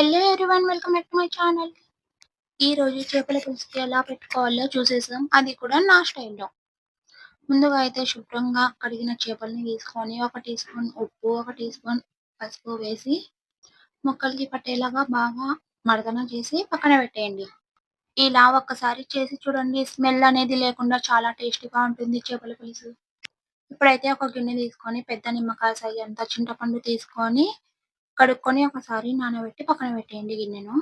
Hello everyone, welcome back to my channel. ఈ రోజు చేపల పులుసుకి ఎలా పెట్టుకోవాలో చూసేసాం, అది కూడా నా స్టైల్లో. ముందుగా అయితే శుభ్రంగా కడిగిన చేపల్ని తీసుకొని 1 టీ స్పూన్ ఉప్పు, 1 టీ స్పూన్ పసుపు వేసి ముక్కలకి పట్టేలాగా బాగా మడతన చేసి పక్కన పెట్టేయండి. ఇలా ఒక్కసారి చేసి చూడండి, స్మెల్ అనేది లేకుండా చాలా టేస్టీగా ఉంటుంది చేపల పులుసు. ఇప్పుడైతే ఒక గిన్నె తీసుకొని పెద్ద నిమ్మకాయ సైజ్ అంత చింతపండు తీసుకొని కడుక్కొని ఒకసారి నానబెట్టి పక్కన పెట్టేయండి గిన్నెను.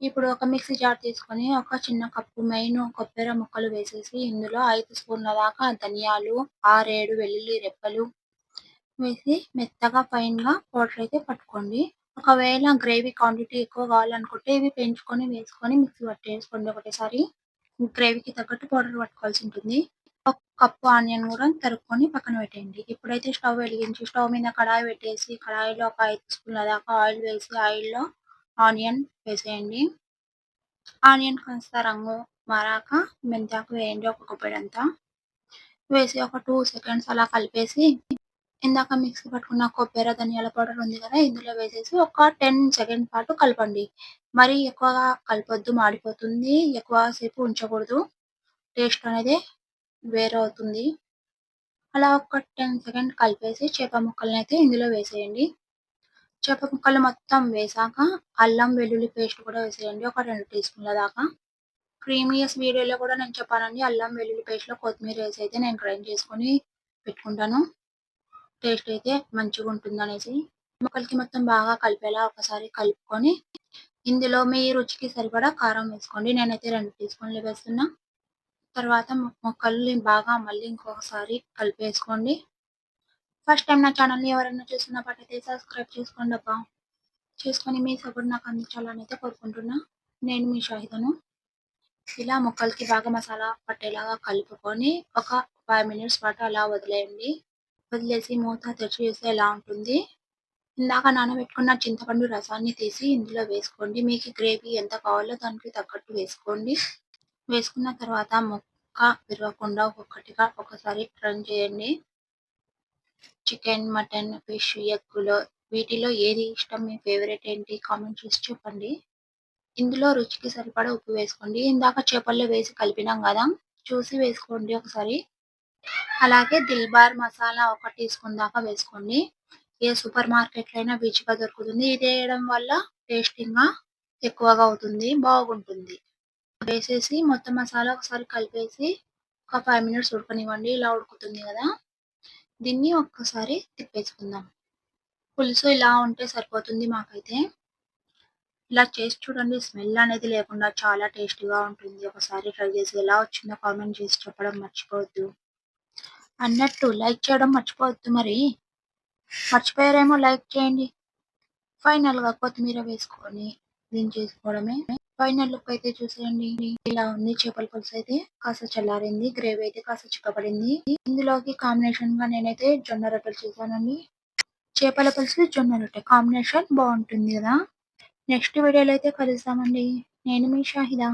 ఇప్పుడు ఒక మిక్సీ జార్ తీసుకొని ఒక చిన్న కప్పు మెయిన్ కొబ్బరి ముక్కలు వేసేసి ఇందులో 5 స్పూన్ల దాకా ధనియాలు, 6, 7 వెల్లుల్లి రెబ్బలు వేసి మెత్తగా ఫైన్‌గా పౌడర్ అయితే పట్టుకోండి. ఒకవేళ గ్రేవీ క్వాంటిటీ ఎక్కువ కావాలనుకుంటే ఇవి పెంచుకొని వేసుకొని మిక్సీ పట్టేసుకోండి ఒకటేసారి. గ్రేవీకి తగ్గట్టు పౌడర్ పట్టుకోవాల్సి ఉంటుంది. ఒక కప్పు ఆనియన్ కూడా తరుక్కొని పక్కన పెట్టేయండి. ఇప్పుడైతే స్టవ్ వెలిగించి స్టవ్ మీద కడాయి పెట్టేసి కడాయిలో ఒక 5 స్పూన్ల దాకా ఆయిల్ వేసి ఆయిల్‌లో ఆనియన్ వేసేయండి. ఆనియన్ కాస్త రంగు మారాక మెంతాకు వేయండి, ఒక గుప్పెడంతా వేసి ఒక 2 సెకండ్స్ అలా కలిపేసి ఇందాక మిక్సీ పట్టుకున్న కొబ్బెర, ధనియాల పౌడర్ ఉంది కదా, ఇందులో వేసేసి ఒక 10 సెకండ్స్ పాటు కలపండి. మరీ ఎక్కువగా కలపొద్దు, మాడిపోతుంది. ఎక్కువ సేపు ఉంచకూడదు, టేస్ట్ అనేది వేరే అవుతుంది. అలా ఒక 10 సెకండ్ కలిపేసి చేప ముక్కలనైతే ఇందులో వేసేయండి. చేప ముక్కలు మొత్తం వేశాక అల్లం వెల్లుల్లి పేస్ట్ కూడా వేసేయండి, ఒక 2 టీ స్పూన్ల దాకా. ప్రీవియస్ వీడియోలో కూడా నేను చెప్పానండి, అల్లం వెల్లుల్లి పేస్ట్‌లో కొత్తిమీర వేసి అయితే నేను గ్రైండ్ చేసుకొని పెట్టుకుంటాను. టేస్ట్ అయితే మంచిగుంటుందనేసి. ముక్కలకి మొత్తం బాగా కలిపేలా ఒకసారి కలుపుకొని ఇందులో మీ రుచికి సరిపడా కారం వేసుకోండి. నేనైతే 2 టీ స్పూన్లు వేస్తున్నా. తర్వాత ముక్కల్ని బాగా మళ్ళీ ఇంకొకసారి కలిపేసుకోండి. ఫస్ట్ టైం నా ఛానల్‌ని ఎవరైనా చూస్తున్నట్టయితే సబ్స్క్రైబ్ చేసుకోండబ్బా. చేసుకొని మీ సపోర్ట్ నాకు అందించాలని అయితే కోరుకుంటున్నా. నేను మీ షాహిదాను. ఇలా ముక్కలకి బాగా మసాలా పట్టేలాగా కలుపుకొని ఒక 5 మినిట్స్ పాటు అలా వదిలేయండి. వదిలేసి మూత తెరిచి చూస్తే ఎలా ఉంటుంది. ఇందాక నానబెట్టుకున్న చింతపండు రసాన్ని తీసి ఇందులో వేసుకోండి. మీకు గ్రేవీ ఎంత కావాలో దానికి తగ్గట్టు వేసుకోండి. వేసుకున్న తర్వాత ముక్క విరగకుండా ఒక్కొక్కటిగా ఒకసారి టర్న్ చేయండి. చికెన్, మటన్, ఫిష్, ఎగ్‌లో వీటిలో ఏది ఇష్టం? మీ ఫేవరెట్ ఏంటి? కామెంట్ చేసి చెప్పండి. ఇందులో రుచికి సరిపడా ఉప్పు వేసుకోండి. ఇందాక చేపల్లో వేసి కలిపినాం గదా, చూసి వేసుకోండి ఒకసారి. అలాగే దిల్బార్ మసాలా ఒక టీ స్పూన్ దాకా వేసుకోండి. ఏ సూపర్ మార్కెట్‌లో అయినా ఈజీగా దొరుకుతుంది. ఇది వేయడం వల్ల టేస్టింగ్‌గా ఎక్కువగా అవుతుంది, బాగుంటుంది. వేసేసి మొత్తం మసాలా ఒకసారి కలిపేసి ఒక 5 మినిట్స్ ఉడకనివ్వండి. ఇలా ఉడుకుతుంది గదా, దీన్ని ఒక్కసారి తిప్పేసుకుందాం. పులుసు ఇలా ఉంటే సరిపోతుంది మాకైతే. ఇలా చేసి చూడండి, స్మెల్ అనేది లేకుండా చాలా టేస్టీగా ఉంటుంది. ఒకసారి ట్రై చేసి ఎలా వచ్చిందో కామెంట్ చేసి చెప్పడం మర్చిపోవద్దు. అన్నట్టు లైక్ చేయడం మర్చిపోవద్దు మరి. మర్చిపోయారేమో, లైక్ చేయండి. ఫైనల్‌గా కొత్తిమీర వేసుకొని దించేసుకోవడమే. ఫైనల్ లుక్ అయితే చూసేయండి. ఇలా ఉంది చేపల పులుసు అయితే. కాస్త చల్లారింది. గ్రేవీ అయితే కాస్త చిక్కబడింది. ఇందులోకి కాంబినేషన్‌గా నేనైతే జొన్న రొట్టెలు చేశానండి. చేపల పులుసు, జొన్న రొట్టె కాంబినేషన్ బావుంటుంది గదా. నెక్స్ట్ వీడియోలో అయితే కలుద్దామండి. నేను మీ షాహిదా.